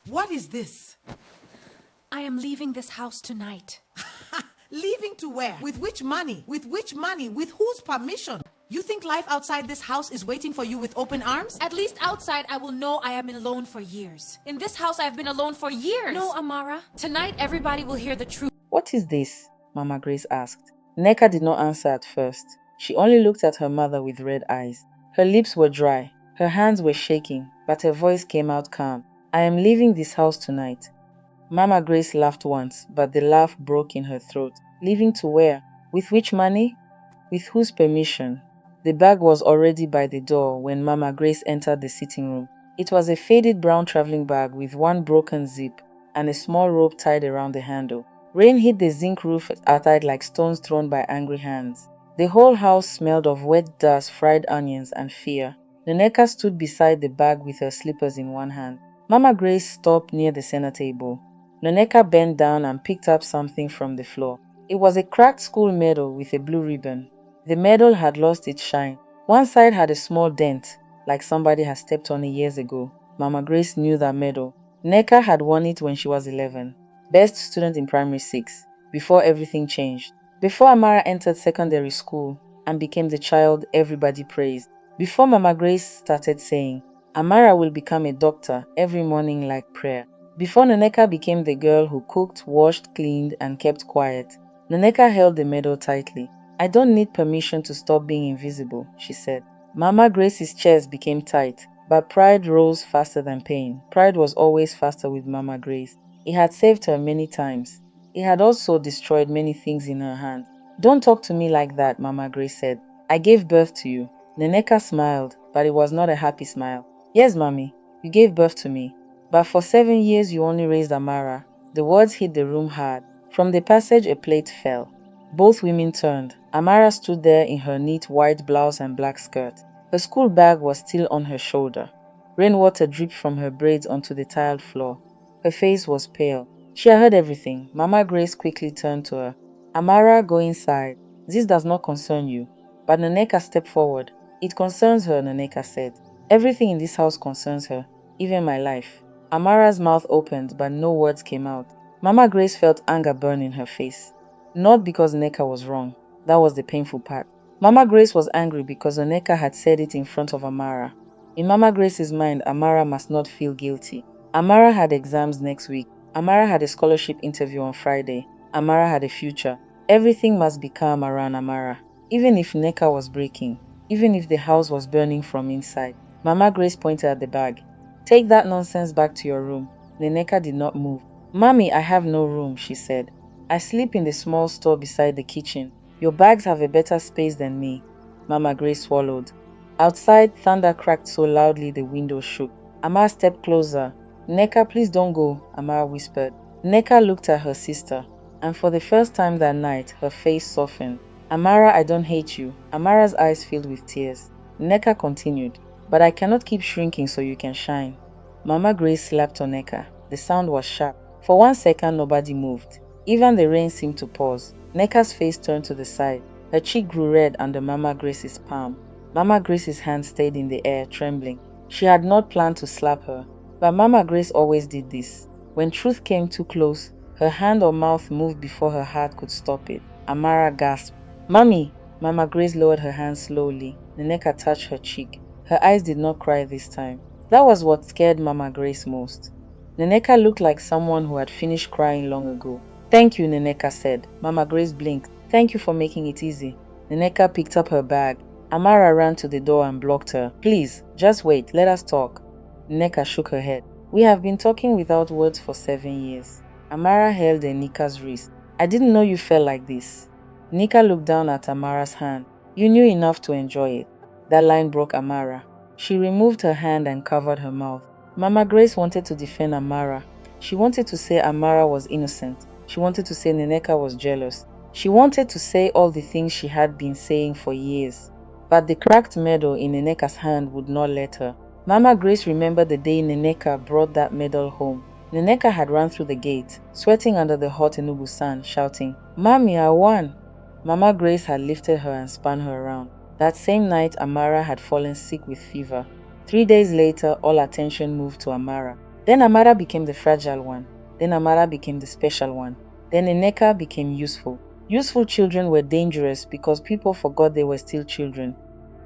What is this? I am leaving this house tonight. Leaving to where? With which money? With which money? With whose permission? You think life outside this house is waiting for you with open arms? At least outside, I will know I am alone for years. In this house, I have been alone for years. No, Amara. Tonight, everybody will hear the truth. What is this? Mama Grace asked. Nneka did not answer at first. She only looked at her mother with red eyes. Her lips were dry. Her hands were shaking, but her voice came out calm. I am leaving this house tonight. Mama Grace laughed once, but the laugh broke in her throat. Leaving to where? With which money? With whose permission? The bag was already by the door when Mama Grace entered the sitting room. It was a faded brown traveling bag with one broken zip and a small rope tied around the handle. Rain hit the zinc roof outside like stones thrown by angry hands. The whole house smelled of wet dust, fried onions, and fear. Nneka stood beside the bag with her slippers in one hand. Mama Grace stopped near the center table. Nneka bent down and picked up something from the floor. It was a cracked school medal with a blue ribbon. The medal had lost its shine. One side had a small dent, like somebody had stepped on it years ago. Mama Grace knew that medal. Nneka had won it when she was 11. Best student in primary 6, before everything changed. Before Amara entered secondary school and became the child everybody praised. Before Mama Grace started saying, Amara will become a doctor every morning like prayer. Before Nneka became the girl who cooked, washed, cleaned, and kept quiet. Nneka held the medal tightly. I don't need permission to stop being invisible, she said. Mama Grace's chest became tight, but pride rose faster than pain. Pride was always faster with Mama Grace. It had saved her many times. It had also destroyed many things in her hand. Don't talk to me like that, Mama Grace said. I gave birth to you. Nneka smiled, but it was not a happy smile. Yes, Mommy, you gave birth to me. But for 7 years you only raised Amara. The words hit the room hard. From the passage a plate fell. Both women turned. Amara stood there in her neat white blouse and black skirt. Her school bag was still on her shoulder. Rainwater dripped from her braids onto the tiled floor. Her face was pale. She had heard everything. Mama Grace quickly turned to her. Amara, go inside. This does not concern you. But Nneka stepped forward. It concerns her, Nneka said. Everything in this house concerns her, even my life. Amara's mouth opened, but no words came out. Mama Grace felt anger burn in her face. Not because Nneka was wrong. That was the painful part. Mama Grace was angry because Nneka had said it in front of Amara. In Mama Grace's mind, Amara must not feel guilty. Amara had exams next week. Amara had a scholarship interview on Friday. Amara had a future. Everything must be calm around Amara. Even if Nneka was breaking. Even if the house was burning from inside. Mama Grace pointed at the bag. Take that nonsense back to your room. Nneka did not move. Mommy, I have no room, she said. I sleep in the small store beside the kitchen. Your bags have a better space than me. Mama Grace swallowed. Outside, thunder cracked so loudly the window shook. Amara stepped closer. Nneka, please don't go, Amara whispered. Nneka looked at her sister, and for the first time that night, her face softened. Amara, I don't hate you. Amara's eyes filled with tears. Nneka continued. But I cannot keep shrinking so you can shine. Mama Grace slapped on Nneka. The sound was sharp. For 1 second, nobody moved. Even the rain seemed to pause. Nneka's face turned to the side. Her cheek grew red under Mama Grace's palm. Mama Grace's hand stayed in the air, trembling. She had not planned to slap her, but Mama Grace always did this. When truth came too close, her hand or mouth moved before her heart could stop it. Amara gasped. Mommy! Mama Grace lowered her hand slowly. Nneka touched her cheek. Her eyes did not cry this time. That was what scared Mama Grace most. Nneka looked like someone who had finished crying long ago. Thank you, Nneka said. Mama Grace blinked. Thank you for making it easy. Nneka picked up her bag. Amara ran to the door and blocked her. Please, just wait, let us talk. Nneka shook her head. We have been talking without words for 7 years. Amara held Nneka's wrist. I didn't know you felt like this. Nneka looked down at Amara's hand. You knew enough to enjoy it. That line broke Amara. She removed her hand and covered her mouth. Mama Grace wanted to defend Amara. She wanted to say Amara was innocent. She wanted to say Nneka was jealous. She wanted to say all the things she had been saying for years. But the cracked medal in Nneka's hand would not let her. Mama Grace remembered the day Nneka brought that medal home. Nneka had run through the gate, sweating under the hot Enugu sun, shouting, Mommy, I won! Mama Grace had lifted her and spun her around. That same night, Amara had fallen sick with fever. 3 days later, all attention moved to Amara. Then Amara became the fragile one. Then Amara became the special one. Then Nneka became useful. Useful children were dangerous because people forgot they were still children.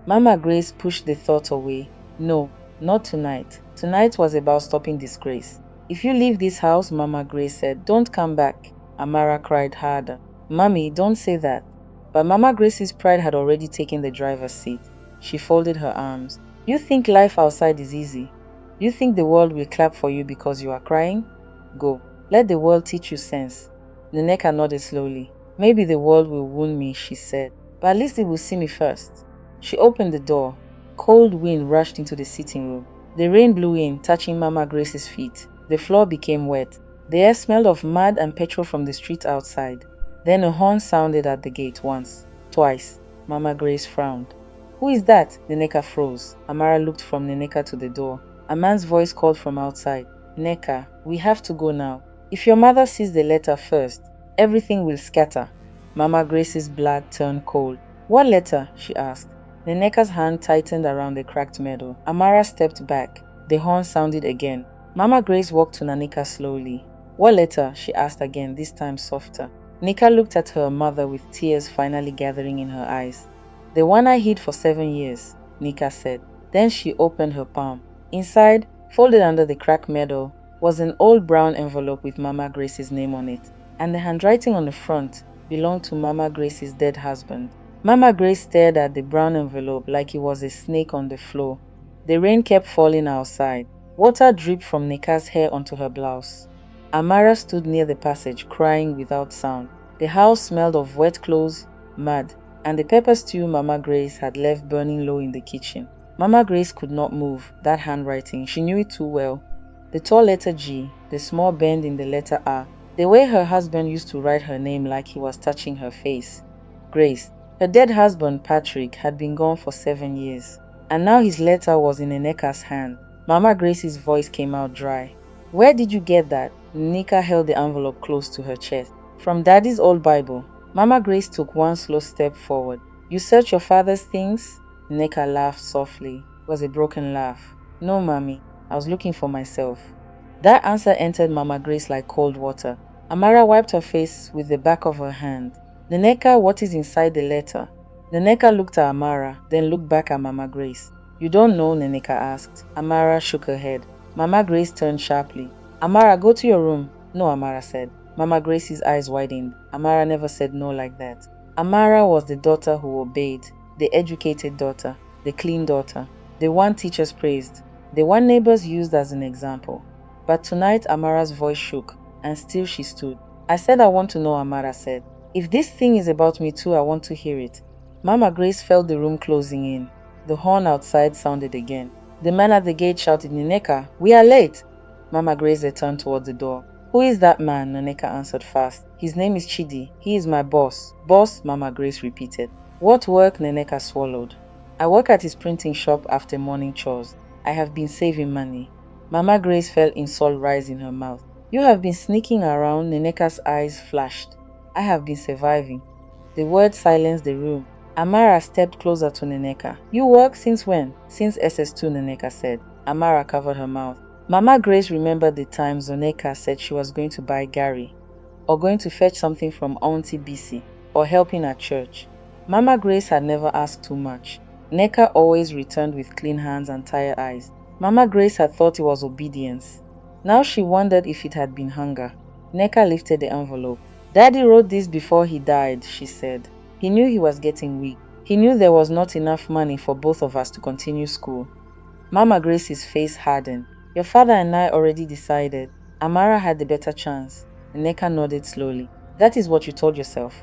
Mama Grace pushed the thought away. No, not tonight. Tonight was about stopping disgrace. If you leave this house, Mama Grace said, don't come back. Amara cried harder. Mommy, don't say that. But Mama Grace's pride had already taken the driver's seat. She folded her arms. You think life outside is easy? You think the world will clap for you because you are crying? Go. Let the world teach you sense. Nneka nodded slowly. Maybe the world will wound me, she said. But at least it will see me first. She opened the door. Cold wind rushed into the sitting room. The rain blew in, touching Mama Grace's feet. The floor became wet. The air smelled of mud and petrol from the street outside. Then a horn sounded at the gate once, twice. Mama Grace frowned. Who is that? Nneka froze. Amara looked from Nneka to the door. A man's voice called from outside. Nneka, we have to go now. If your mother sees the letter first, everything will scatter. Mama Grace's blood turned cold. What letter? She asked. Nneka's hand tightened around the cracked metal. Amara stepped back. The horn sounded again. Mama Grace walked to Nneka slowly. What letter? She asked again, this time softer. Nneka looked at her mother with tears finally gathering in her eyes. The one I hid for 7 years, Nneka said. Then she opened her palm. Inside, folded under the cracked metal, was an old brown envelope with Mama Grace's name on it, and the handwriting on the front belonged to Mama Grace's dead husband. Mama Grace stared at the brown envelope like it was a snake on the floor. The rain kept falling outside. Water dripped from Nneka's hair onto her blouse. Amara stood near the passage, crying without sound. The house smelled of wet clothes, mud, and the pepper stew Mama Grace had left burning low in the kitchen. Mama Grace could not move. That handwriting, she knew it too well. The tall letter G, the small bend in the letter R, the way her husband used to write her name like he was touching her face. Grace. Her dead husband, Patrick, had been gone for 7 years, and now his letter was in Nneka's hand. Mama Grace's voice came out dry. Where did you get that? Nneka held the envelope close to her chest. From Daddy's old Bible. Mama Grace took one slow step forward. You search your father's things? Nneka laughed softly. It was a broken laugh. No, Mommy. I was looking for myself. That answer entered Mama Grace like cold water. Amara wiped her face with the back of her hand. Nneka, what is inside the letter? Nneka looked at Amara, then looked back at Mama Grace. You don't know? Nneka asked. Amara shook her head. Mama Grace turned sharply. Amara, go to your room. No, Amara said. Mama Grace's eyes widened. Amara never said no like that. Amara was the daughter who obeyed, the educated daughter, the clean daughter, the one teachers praised, the one neighbors used as an example. But tonight Amara's voice shook, and still she stood. I said I want to know, Amara said. If this thing is about me too, I want to hear it. Mama Grace felt the room closing in. The horn outside sounded again. The man at the gate shouted, Nneka, we are late. Mama Grace turned towards the door. Who is that man? Nneka answered fast. His name is Chidi. He is my boss. Boss, Mama Grace repeated. What work? Nneka swallowed. I work at his printing shop after morning chores. I have been saving money. Mama Grace felt insult rise in her mouth. You have been sneaking around? Nneka's eyes flashed. I have been surviving. The word silenced the room. Amara stepped closer to Nneka. You work since when? Since SS2, Nneka said. Amara covered her mouth. Mama Grace remembered the times Nneka said she was going to buy Gary, or going to fetch something from Auntie BC, or helping at church. Mama Grace had never asked too much. Nneka always returned with clean hands and tired eyes. Mama Grace had thought it was obedience. Now she wondered if it had been hunger. Nneka lifted the envelope. Daddy wrote this before he died, she said. He knew he was getting weak. He knew there was not enough money for both of us to continue school. Mama Grace's face hardened. Your father and I already decided. Amara had the better chance. Nneka nodded slowly. That is what you told yourself.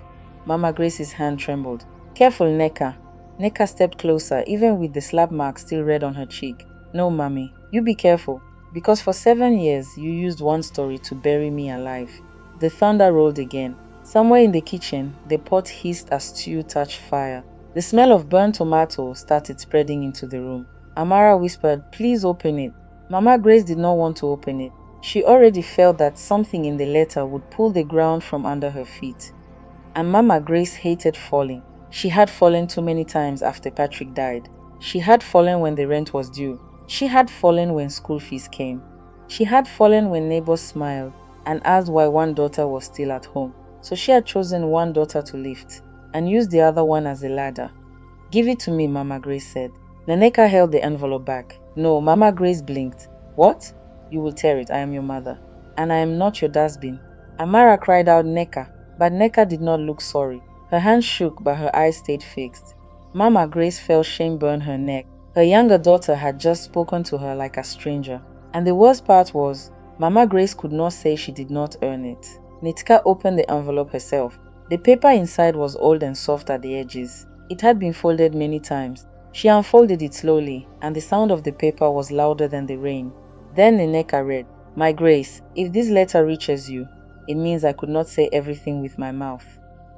Mama Grace's hand trembled. Careful, Nneka. Nneka stepped closer, even with the slap mark still red on her cheek. No, Mommy. You be careful. Because for 7 years, you used one story to bury me alive. The thunder rolled again. Somewhere in the kitchen, the pot hissed as stew touched fire. The smell of burnt tomato started spreading into the room. Amara whispered, Please open it. Mama Grace did not want to open it. She already felt that something in the letter would pull the ground from under her feet. And Mama Grace hated falling. She had fallen too many times after Patrick died. She had fallen when the rent was due. She had fallen when school fees came. She had fallen when neighbors smiled and asked why one daughter was still at home. So she had chosen one daughter to lift and used the other one as a ladder. Give it to me, Mama Grace said. Nneka held the envelope back. No, Mama Grace blinked. What? You will tear it. I am your mother. And I am not your dustbin. Amara cried out Nneka, but Nneka did not look sorry. Her hands shook, but her eyes stayed fixed. Mama Grace felt shame burn her neck. Her younger daughter had just spoken to her like a stranger. And the worst part was, Mama Grace could not say she did not earn it. Nneka opened the envelope herself. The paper inside was old and soft at the edges. It had been folded many times. She unfolded it slowly, and the sound of the paper was louder than the rain. Then Nneka read, My Grace, if this letter reaches you, it means I could not say everything with my mouth.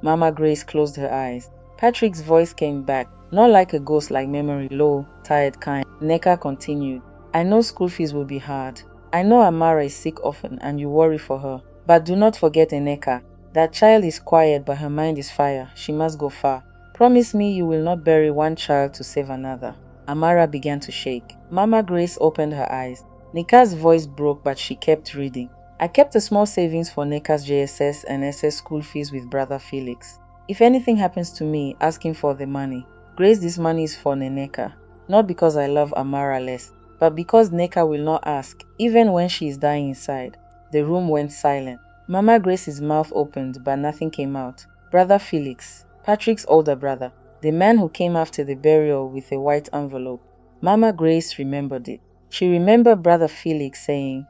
Mama Grace closed her eyes. Patrick's voice came back, not like a ghost, like memory, low, tired kind. Nneka continued, I know school fees will be hard. I know Amara is sick often and you worry for her. But do not forget Nneka. That child is quiet but her mind is fire. She must go far. Promise me you will not bury one child to save another. Amara began to shake. Mama Grace opened her eyes. Nneka's voice broke but she kept reading. I kept a small savings for Nneka's JSS and SS school fees with Brother Felix. If anything happens to me, ask him for the money. Grace, this money is for Nneka. Not because I love Amara less, but because Nneka will not ask, even when she is dying inside. The room went silent. Mama Grace's mouth opened, but nothing came out. Brother Felix, Patrick's older brother, the man who came after the burial with a white envelope. Mama Grace remembered it. She remembered Brother Felix saying,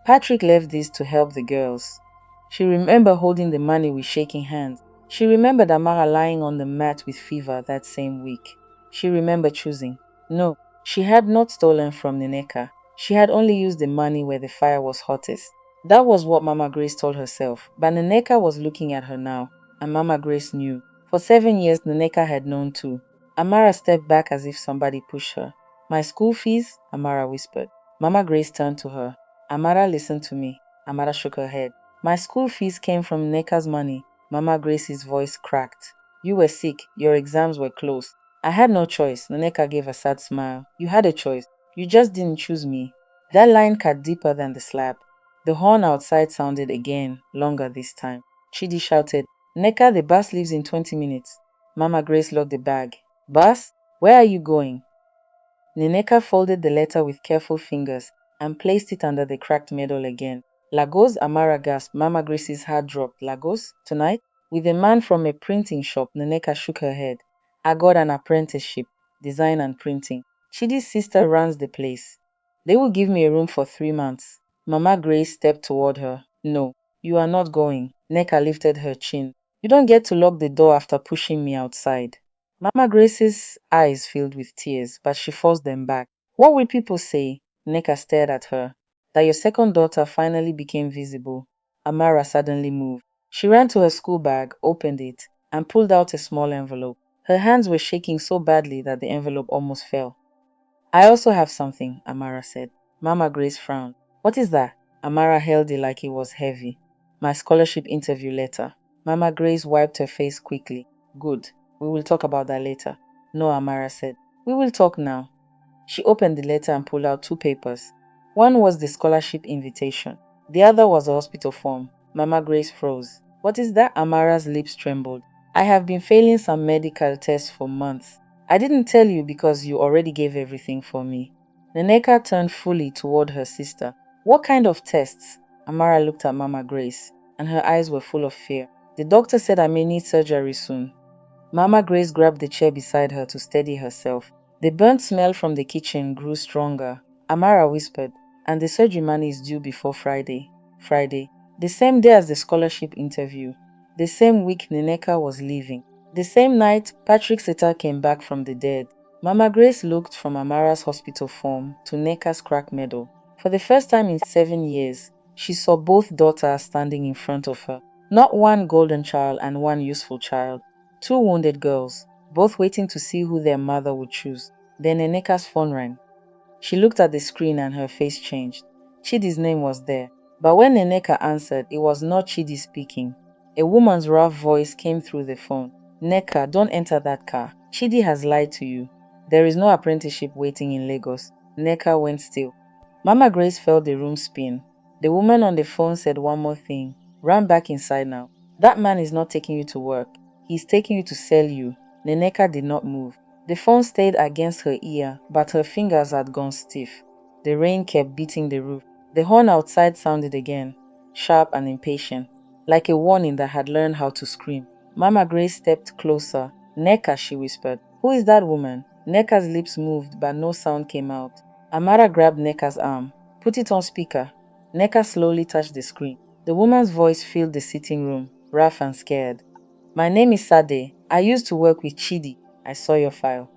Patrick left this to help the girls. She remembered holding the money with shaking hands. She remembered Amara lying on the mat with fever that same week. She remembered choosing. No, she had not stolen from Nneka. She had only used the money where the fire was hottest. That was what Mama Grace told herself, but Nneka was looking at her now, and Mama Grace knew. For 7 years, Nneka had known too. Amara stepped back as if somebody pushed her. My school fees? Amara whispered. Mama Grace turned to her. Amara, listen to me. Amara shook her head. My school fees came from Nneka's money. Mama Grace's voice cracked. You were sick. Your exams were close. I had no choice. Nneka gave a sad smile. You had a choice. You just didn't choose me. That line cut deeper than the slap. The horn outside sounded again, longer this time. Chidi shouted, Nneka, the bus leaves in 20 minutes. Mama Grace locked the bag. Bus? Where are you going? Nneka folded the letter with careful fingers and placed it under the cracked medal again. Lagos, Amara gasped. Mama Grace's heart dropped. Lagos? Tonight? With a man from a printing shop, Nneka shook her head. I got an apprenticeship, design and printing. Chidi's sister runs the place. They will give me a room for 3 months. Mama Grace stepped toward her. No, you are not going. Nneka lifted her chin. You don't get to lock the door after pushing me outside. Mama Grace's eyes filled with tears, but she forced them back. What will people say? Nneka stared at her. That your second daughter finally became visible. Amara suddenly moved. She ran to her school bag, opened it, and pulled out a small envelope. Her hands were shaking so badly that the envelope almost fell. I also have something, Amara said. Mama Grace frowned. What is that? Amara held it like it was heavy. My scholarship interview letter. Mama Grace wiped her face quickly. Good. We will talk about that later. No, Amara said. We will talk now. She opened the letter and pulled out 2 papers. One was the scholarship invitation. The other was a hospital form. Mama Grace froze. What is that? Amara's lips trembled. I have been failing some medical tests for months. I didn't tell you because you already gave everything for me. Nneka turned fully toward her sister. What kind of tests? Amara looked at Mama Grace, and her eyes were full of fear. The doctor said I may need surgery soon. Mama Grace grabbed the chair beside her to steady herself. The burnt smell from the kitchen grew stronger. Amara whispered, and the surgery money is due before Friday. Friday. The same day as the scholarship interview. The same week Nneka was leaving. The same night, Patrick's letter came back from the dead. Mama Grace looked from Amara's hospital form to Nneka's cracked medal. For the first time in 7 years, she saw both daughters standing in front of her. Not one golden child and one useful child. 2 wounded girls, both waiting to see who their mother would choose. Then Nneka's phone rang. She looked at the screen and her face changed. Chidi's name was there. But when Nneka answered, it was not Chidi speaking. A woman's rough voice came through the phone. Nneka, don't enter that car. Chidi has lied to you. There is no apprenticeship waiting in Lagos. Nneka went still. Mama Grace felt the room spin. The woman on the phone said one more thing. Run back inside now. That man is not taking you to work. He's taking you to sell you. Nneka did not move. The phone stayed against her ear, but her fingers had gone stiff. The rain kept beating the roof. The horn outside sounded again, sharp and impatient, like a warning that had learned how to scream. Mama Grace stepped closer. Nneka, she whispered. Who is that woman? Nneka's lips moved, but no sound came out. Amara grabbed Nneka's arm. Put it on speaker. Nneka slowly touched the screen. The woman's voice filled the sitting room, rough and scared. My name is Sade. I used to work with Chidi. I saw your file.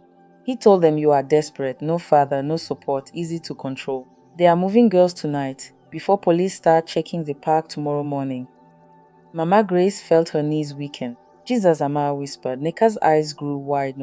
He told them you are desperate, no father, no support, easy to control. They are moving girls tonight, before police start checking the park tomorrow morning. Mama Grace felt her knees weaken. Jesus, Amara whispered. Nneka's eyes grew wide.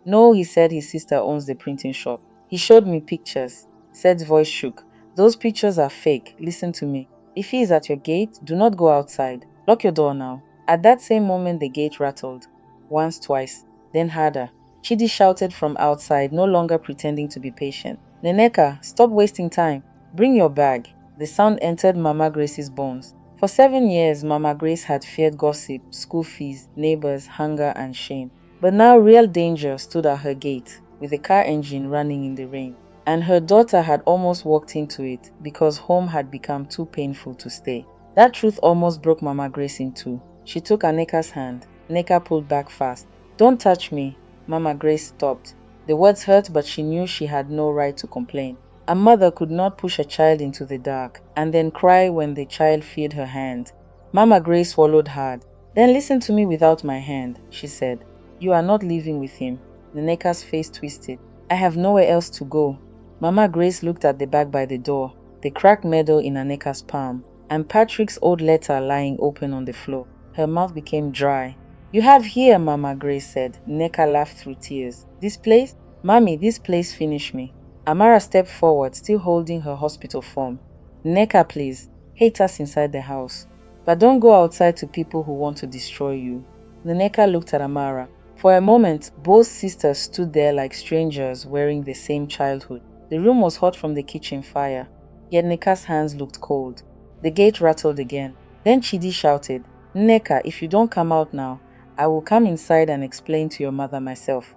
No, he said his sister owns the printing shop. He showed me pictures. Said's voice shook. Those pictures are fake. Listen to me. If he is at your gate, do not go outside. Lock your door now. At that same moment, the gate rattled. Once, twice, then harder. Chidi shouted from outside, no longer pretending to be patient. Nneka, stop wasting time. Bring your bag. The sound entered Mama Grace's bones. For 7 years, Mama Grace had feared gossip, school fees, neighbors, hunger, and shame. But now real danger stood at her gate, with the car engine running in the rain. And her daughter had almost walked into it, because home had become too painful to stay. That truth almost broke Mama Grace in two. She took Nneka's hand. Nneka pulled back fast. Don't touch me. Mama Grace stopped. The words hurt, but she knew she had no right to complain. A mother could not push a child into the dark, and then cry when the child feared her hand. Mama Grace swallowed hard. Then listen to me without my hand, she said. You are not living with him. Nneka's face twisted. I have nowhere else to go. Mama Grace looked at the bag by the door, the cracked medal in Nneka's palm, and Patrick's old letter lying open on the floor. Her mouth became dry. You have here, Mama Grace said. Nneka laughed through tears. This place? Mommy, this place finished me. Amara stepped forward, still holding her hospital form. Nneka, please. Hate us inside the house. But don't go outside to people who want to destroy you. Nneka looked at Amara. For a moment, both sisters stood there like strangers wearing the same childhood. The room was hot from the kitchen fire, yet Nneka's hands looked cold. The gate rattled again. Then Chidi shouted, Nneka, if you don't come out now, I will come inside and explain to your mother myself.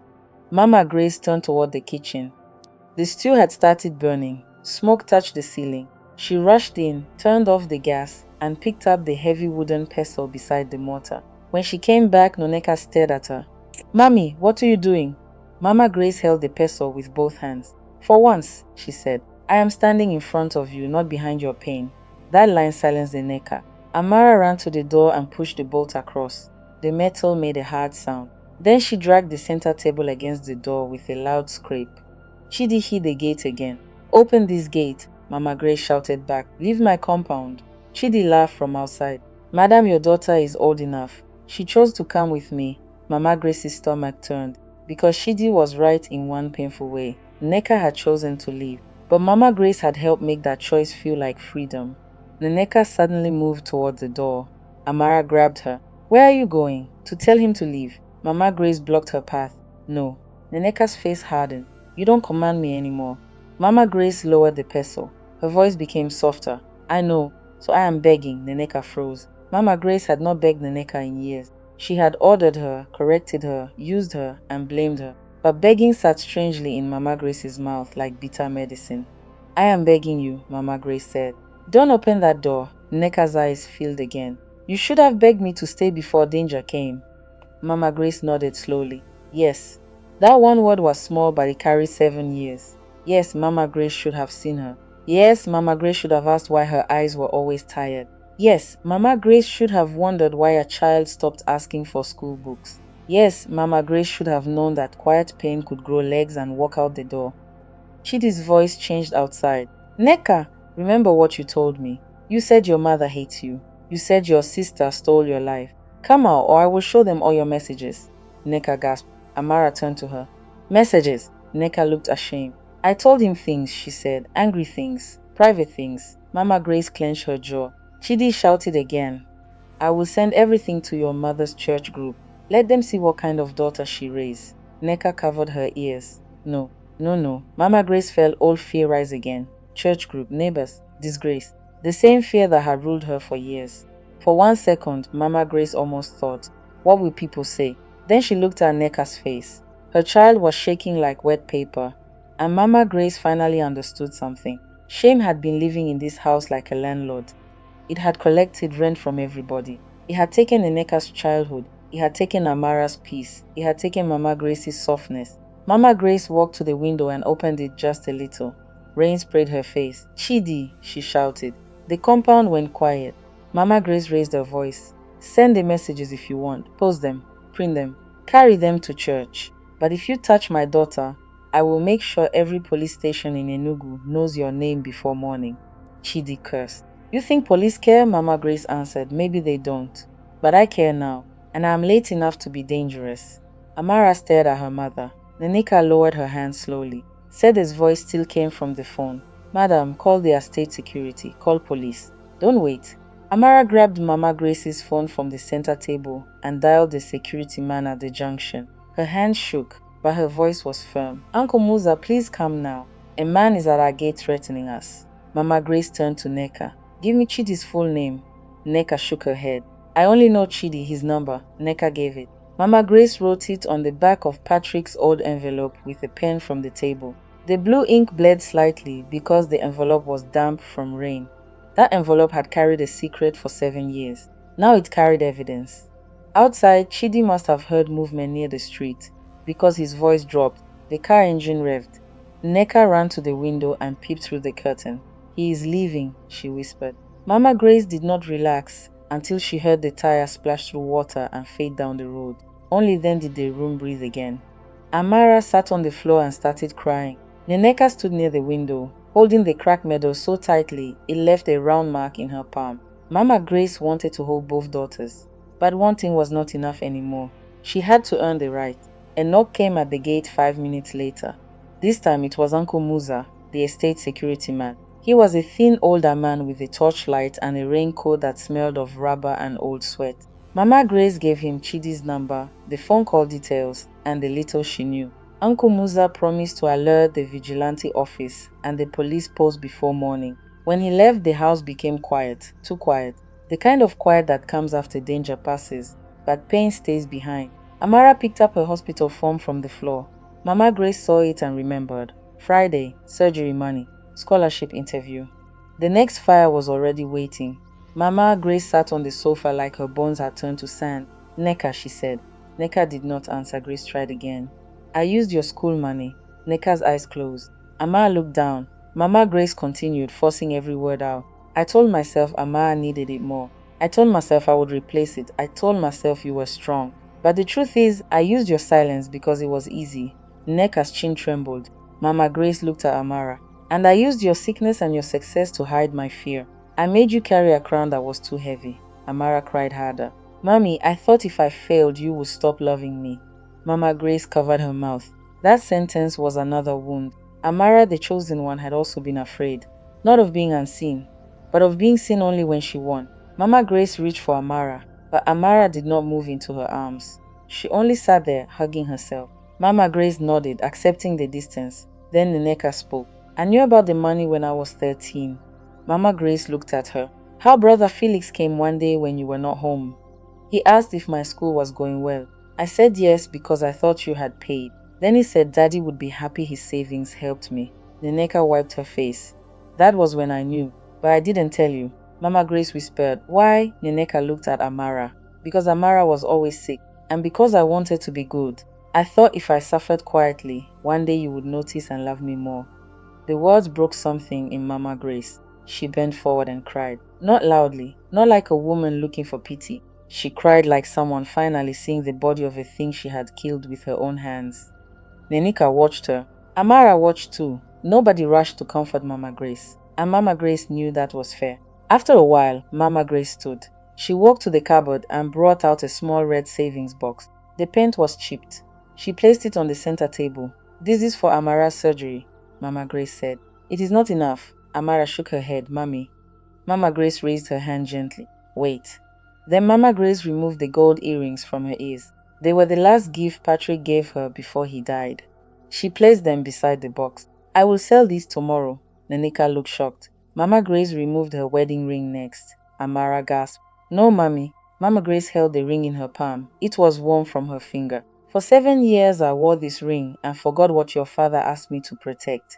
Mama Grace turned toward the kitchen. The stew had started burning. Smoke touched the ceiling. She rushed in, turned off the gas, and picked up the heavy wooden pestle beside the mortar. When she came back, Nneka stared at her. Mommy, what are you doing? Mama Grace held the pestle with both hands. For once, she said, I am standing in front of you, not behind your pain. That line silenced Nneka. Amara ran to the door and pushed the bolt across. The metal made a hard sound. Then she dragged the center table against the door with a loud scrape. Chidi hit the gate again. Open this gate, Mama Grace shouted back. Leave my compound. Chidi laughed from outside. Madam, your daughter is old enough. She chose to come with me. Mama Grace's stomach turned. Because Chidi was right in one painful way. Nneka had chosen to leave. But Mama Grace had helped make that choice feel like freedom. Nneka suddenly moved toward the door. Amara grabbed her. Where are you going? To tell him to leave. Mama Grace blocked her path. No. Nneka's face hardened. You don't command me anymore. Mama Grace lowered the pestle. Her voice became softer. I know, so I am begging. Nneka froze. Mama Grace had not begged Nneka in years. She had ordered her, corrected her, used her, and blamed her. But begging sat strangely in Mama Grace's mouth like bitter medicine. I am begging you, Mama Grace said. Don't open that door. Nneka's eyes filled again. You should have begged me to stay before danger came. Mama Grace nodded slowly. Yes. That one word was small, but it carried 7 years. Yes, Mama Grace should have seen her. Yes, Mama Grace should have asked why her eyes were always tired. Yes, Mama Grace should have wondered why a child stopped asking for school books. Yes, Mama Grace should have known that quiet pain could grow legs and walk out the door. Chidi's voice changed outside. Nneka, remember what you told me. You said your mother hates you. You said your sister stole your life. Come out or I will show them all your messages. Nneka gasped. Amara turned to her. Messages? Nneka looked ashamed. I told him things, she said. Angry things. Private things. Mama Grace clenched her jaw. Chidi shouted again. I will send everything to your mother's church group. Let them see what kind of daughter she raised. Nneka covered her ears. No. Mama Grace felt old fear rise again. church group, neighbors, disgrace. The same fear that had ruled her for years. For 1 second, Mama Grace almost thought, what will people say? Then she looked at Nneka's face. Her child was shaking like wet paper. And Mama Grace finally understood something. Shame had been living in this house like a landlord. It had collected rent from everybody. It had taken Nneka's childhood. It had taken Amara's peace. It had taken Mama Grace's softness. Mama Grace walked to the window and opened it just a little. Rain sprayed her face. "Chidi," she shouted. The compound went quiet. Mama Grace raised her voice. "Send the messages if you want. Post them. Print them. Carry them to church. But if you touch my daughter, I will make sure every police station in Enugu knows your name before morning." Chidi cursed. "You think police care?" Mama Grace answered. "Maybe they don't. But I care now. And I am late enough to be dangerous." Amara stared at her mother. Nneka lowered her hand slowly. Sede's voice still came from the phone. "Madam, call the estate security. Call police. Don't wait." Amara grabbed Mama Grace's phone from the center table and dialed the security man at the junction. Her hand shook, but her voice was firm. "Uncle Musa, please come now. A man is at our gate threatening us." Mama Grace turned to Nneka. "Give me Chidi's full name." Nneka shook her head. "I only know Chidi, his number." Nneka gave it. Mama Grace wrote it on the back of Patrick's old envelope with a pen from the table. The blue ink bled slightly because the envelope was damp from rain. That envelope had carried a secret for 7 years. Now it carried evidence. Outside, Chidi must have heard movement near the street because his voice dropped. The car engine revved. Nneka ran to the window and peeped through the curtain. "He is leaving," she whispered. Mama Grace did not relax until she heard the tire splash through water and fade down the road. Only then did the room breathe again. Amara sat on the floor and started crying. Nneka stood near the window, holding the cracked medal so tightly it left a round mark in her palm. Mama Grace wanted to hold both daughters, but one thing was not enough anymore. She had to earn the right. A knock came at the gate 5 minutes later. This time it was Uncle Musa, the estate security man. He was a thin older man with a torchlight and a raincoat that smelled of rubber and old sweat. Mama Grace gave him Chidi's number, the phone call details, and the little she knew. Uncle Musa promised to alert the vigilante office and the police post before morning. When he left, the house became quiet, too quiet. The kind of quiet that comes after danger passes, but pain stays behind. Amara picked up her hospital form from the floor. Mama Grace saw it and remembered. Friday, surgery money, scholarship interview. The next fire was already waiting. Mama Grace sat on the sofa like her bones had turned to sand. "Nneka," she said. Nneka did not answer. Grace tried again. "I used your school money." Nneka's eyes closed. Amara looked down. Mama Grace continued, forcing every word out. "I told myself Amara needed it more. I told myself I would replace it. I told myself you were strong. But the truth is, I used your silence because it was easy." Nneka's chin trembled. Mama Grace looked at Amara. "And I used your sickness and your success to hide my fear. I made you carry a crown that was too heavy." Amara cried harder. "Mommy, I thought if I failed, you would stop loving me." Mama Grace covered her mouth. That sentence was another wound. Amara, the chosen one, had also been afraid. Not of being unseen, but of being seen only when she won. Mama Grace reached for Amara, but Amara did not move into her arms. She only sat there, hugging herself. Mama Grace nodded, accepting the distance. Then Nneka spoke. "I knew about the money when I was 13. Mama Grace looked at her. "How Brother Felix came one day when you were not home. He asked if my school was going well. I said yes because I thought you had paid. Then he said Daddy would be happy his savings helped me." Nneka wiped her face. "That was when I knew, but I didn't tell you." Mama Grace whispered. "Why?" Nneka looked at Amara. "Because Amara was always sick, and because I wanted to be good. I thought if I suffered quietly, one day you would notice and love me more." The words broke something in Mama Grace. She bent forward and cried. Not loudly, not like a woman looking for pity. She cried like someone finally seeing the body of a thing she had killed with her own hands. Nneka watched her. Amara watched too. Nobody rushed to comfort Mama Grace, and Mama Grace knew that was fair. After a while, Mama Grace stood. She walked to the cupboard and brought out a small red savings box. The paint was chipped. She placed it on the center table. "This is for Amara's surgery," Mama Grace said. "It is not enough." Amara shook her head. "Mommy." Mama Grace raised her hand gently. "Wait." Then Mama Grace removed the gold earrings from her ears. They were the last gift Patrick gave her before he died. She placed them beside the box. "I will sell these tomorrow." Nneka looked shocked. Mama Grace removed her wedding ring next. Amara gasped. No, Mommy. Mama Grace held the ring in her palm. It was warm from her finger. For 7 years I wore this ring and forgot what your father asked me to protect.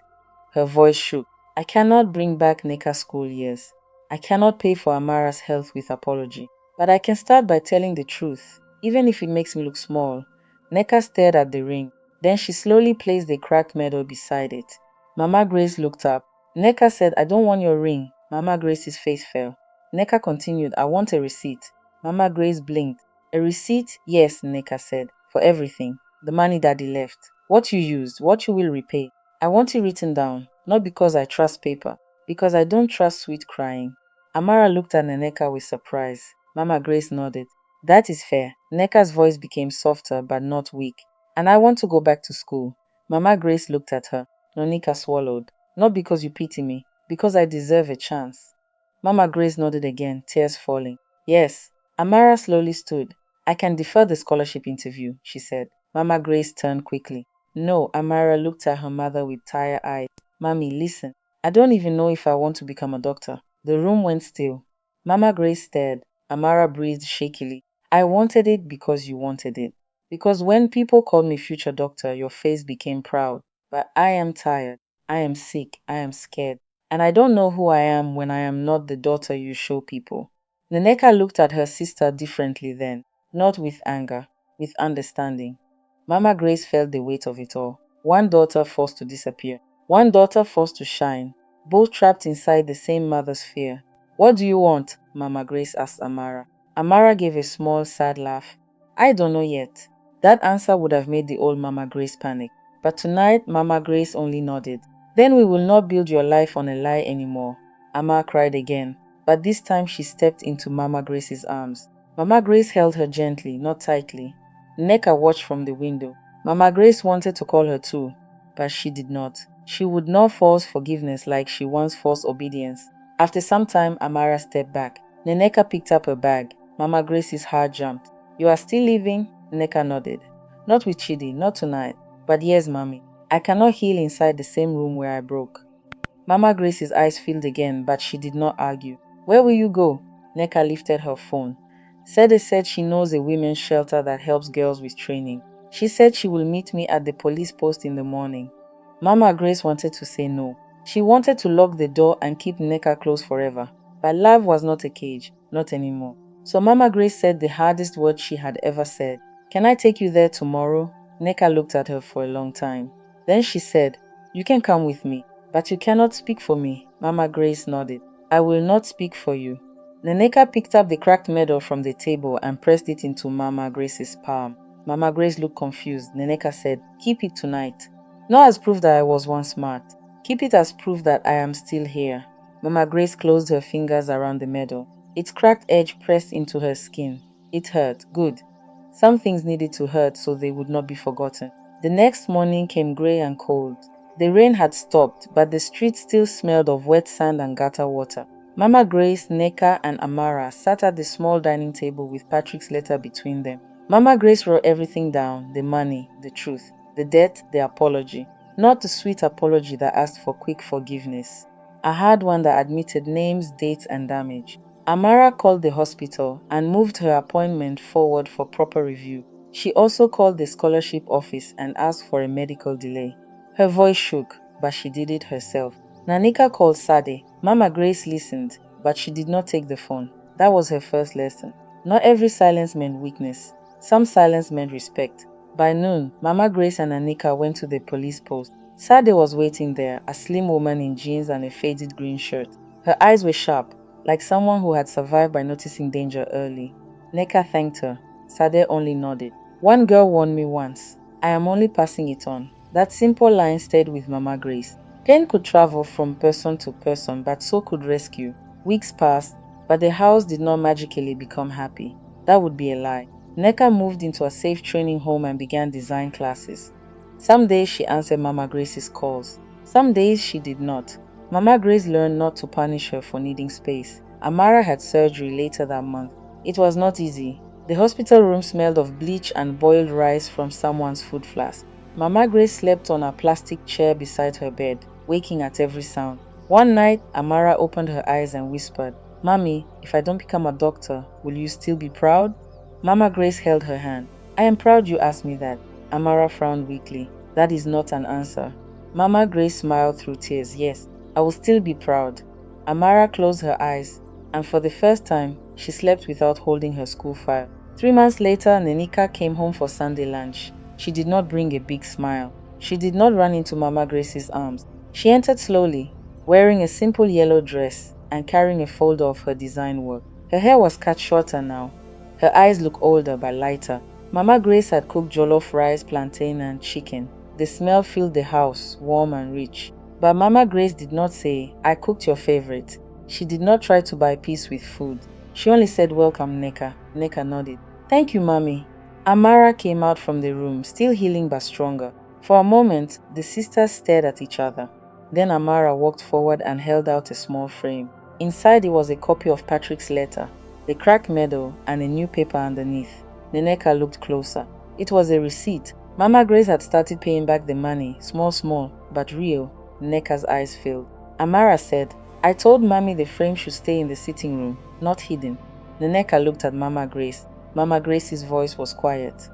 Her voice shook. I cannot bring back Nneka's school years. I cannot pay for Amara's health with apology. But I can start by telling the truth, even if it makes me look small. Nneka stared at the ring. Then she slowly placed the cracked medal beside it. Mama Grace looked up. Nneka said, I don't want your ring. Mama Grace's face fell. Nneka continued, I want a receipt. Mama Grace blinked. A receipt? Yes, Nneka said. For everything. The money Daddy left. What you used, what you will repay. I want it written down. Not because I trust paper. Because I don't trust sweet crying. Amara looked at Nneka with surprise. Mama Grace nodded. That is fair. Nneka's voice became softer but not weak. And I want to go back to school. Mama Grace looked at her. Nneka swallowed. Not because you pity me. Because I deserve a chance. Mama Grace nodded again, tears falling. Yes. Amara slowly stood. I can defer the scholarship interview, she said. Mama Grace turned quickly. No, Amara looked at her mother with tired eyes. Mommy, listen. I don't even know if I want to become a doctor. The room went still. Mama Grace stared. Amara breathed shakily. I wanted it because you wanted it. Because when people called me future doctor, your face became proud. But I am tired. I am sick. I am scared. And I don't know who I am when I am not the daughter you show people. Nneka looked at her sister differently then. Not with anger, with understanding. Mama Grace felt the weight of it all. One daughter forced to disappear. One daughter forced to shine. Both trapped inside the same mother's fear. What do you want? Mama Grace asked Amara. Amara gave a small, sad laugh. I don't know yet. That answer would have made the old Mama Grace panic. But tonight, Mama Grace only nodded. Then we will not build your life on a lie anymore. Amara cried again. But this time she stepped into Mama Grace's arms. Mama Grace held her gently, not tightly. Nneka watched from the window. Mama Grace wanted to call her too, but she did not. She would not force forgiveness like she once forced obedience. After some time, Amara stepped back. Nneka picked up her bag. Mama Grace's heart jumped. You are still leaving? Nneka nodded. Not with Chidi, not tonight. But yes, Mommy. I cannot heal inside the same room where I broke. Mama Grace's eyes filled again, but she did not argue. Where will you go? Nneka lifted her phone. Sede said she knows a women's shelter that helps girls with training. She said she will meet me at the police post in the morning. Mama Grace wanted to say no. She wanted to lock the door and keep Nneka closed forever. But love was not a cage, not anymore. So Mama Grace said the hardest word she had ever said. Can I take you there tomorrow? Nneka looked at her for a long time. Then she said, You can come with me, but you cannot speak for me. Mama Grace nodded. I will not speak for you. Nneka picked up the cracked medal from the table and pressed it into Mama Grace's palm. Mama Grace looked confused. Nneka said, Keep it tonight. Not as proof that I was once smart. Keep it as proof that I am still here. Mama Grace closed her fingers around the medal. Its cracked edge pressed into her skin. It hurt. Good. Some things needed to hurt so they would not be forgotten. The next morning came grey and cold. The rain had stopped, but the street still smelled of wet sand and gutter water. Mama Grace, Nneka, and Amara sat at the small dining table with Patrick's letter between them. Mama Grace wrote everything down, the money, the truth, the debt, the apology. Not the sweet apology that asked for quick forgiveness. A hard one that admitted names, dates, and damage. Amara called the hospital and moved her appointment forward for proper review. She also called the scholarship office and asked for a medical delay. Her voice shook, but she did it herself. Nneka called Sade. Mama Grace listened, but she did not take the phone. That was her first lesson. Not every silence meant weakness. Some silence meant respect. By noon, Mama Grace and Nneka went to the police post. Sade was waiting there, a slim woman in jeans and a faded green shirt. Her eyes were sharp, like someone who had survived by noticing danger early. Nneka thanked her. Sade only nodded. One girl warned me once. I am only passing it on. That simple line stayed with Mama Grace. Pain could travel from person to person, but so could rescue. Weeks passed, but the house did not magically become happy. That would be a lie. Nneka moved into a safe training home and began design classes. Some days she answered Mama Grace's calls. Some days she did not. Mama Grace learned not to punish her for needing space. Amara had surgery later that month. It was not easy. The hospital room smelled of bleach and boiled rice from someone's food flask. Mama Grace slept on a plastic chair beside her bed, waking at every sound. One night, Amara opened her eyes and whispered, "Mommy, if I don't become a doctor, will you still be proud?" Mama Grace held her hand. "I am proud you asked me that." Amara frowned weakly. "That is not an answer." Mama Grace smiled through tears. "Yes, I will still be proud." Amara closed her eyes, and for the first time, she slept without holding her school file. 3 months later, Nneka came home for Sunday lunch. She did not bring a big smile. She did not run into Mama Grace's arms. She entered slowly, wearing a simple yellow dress and carrying a folder of her design work. Her hair was cut shorter now. Her eyes looked older but lighter. Mama Grace had cooked jollof rice, plantain, and chicken. The smell filled the house, warm and rich. But Mama Grace did not say, "I cooked your favorite." She did not try to buy peace with food. She only said, "Welcome, Nneka." Nneka nodded. "Thank you, Mommy." Amara came out from the room, still healing but stronger. For a moment, the sisters stared at each other. Then Amara walked forward and held out a small frame. Inside it was a copy of Patrick's letter, the cracked medal, and a new paper underneath. Nneka looked closer. It was a receipt. Mama Grace had started paying back the money, small, but real. Nneka's eyes filled. Amara said, "I told Mommy the frame should stay in the sitting room, not hidden." Nneka looked at Mama Grace. Mama Grace's voice was quiet.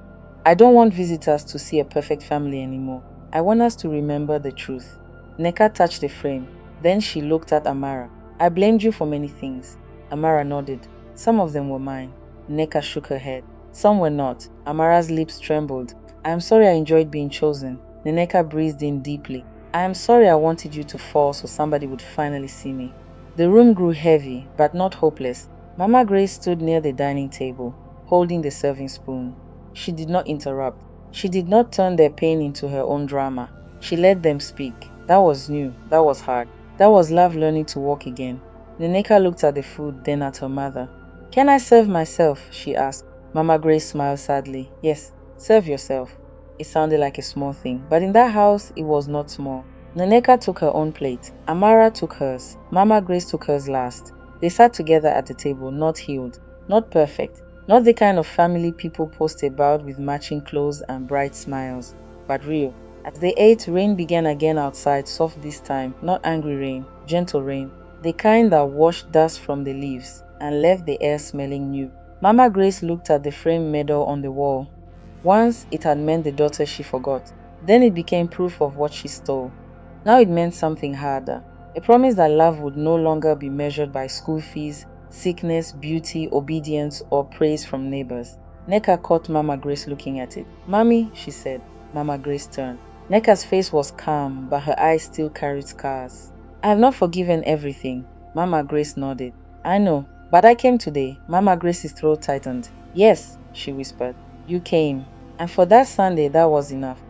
"I don't want visitors to see a perfect family anymore. I want us to remember the truth." Nneka touched the frame. Then she looked at Amara. "I blamed you for many things." Amara nodded. "Some of them were mine." Nneka shook her head. "Some were not." Amara's lips trembled. "I am sorry I enjoyed being chosen." Nneka breathed in deeply. "I am sorry I wanted you to fall so somebody would finally see me." The room grew heavy, but not hopeless. Mama Grace stood near the dining table, holding the serving spoon. She did not interrupt. She did not turn their pain into her own drama. She let them speak. That was new. That was hard. That was love learning to walk again. Nneka looked at the food, then at her mother. "Can I serve myself?" she asked. Mama Grace smiled sadly. "Yes, serve yourself." It sounded like a small thing, but in that house, it was not small. Nneka took her own plate. Amara took hers. Mama Grace took hers last. They sat together at the table, not healed, not perfect, not the kind of family people post about with matching clothes and bright smiles, but real. As they ate, rain began again outside, soft this time, not angry rain, gentle rain, the kind that washed dust from the leaves and left the air smelling new. Mama Grace looked at the framed medal on the wall. Once it had meant the daughter she forgot. Then it became proof of what she stole. Now it meant something harder. A promise that love would no longer be measured by school fees, sickness, beauty, obedience, or praise from neighbors. Nneka caught Mama Grace looking at it. "Mommy," she said. Mama Grace turned. Nneka's face was calm, but her eyes still carried scars. "I have not forgiven everything." Mama Grace nodded. "I know, but I came today." Mama Grace's throat tightened. "Yes," she whispered. "You came. And for that Sunday, that was enough."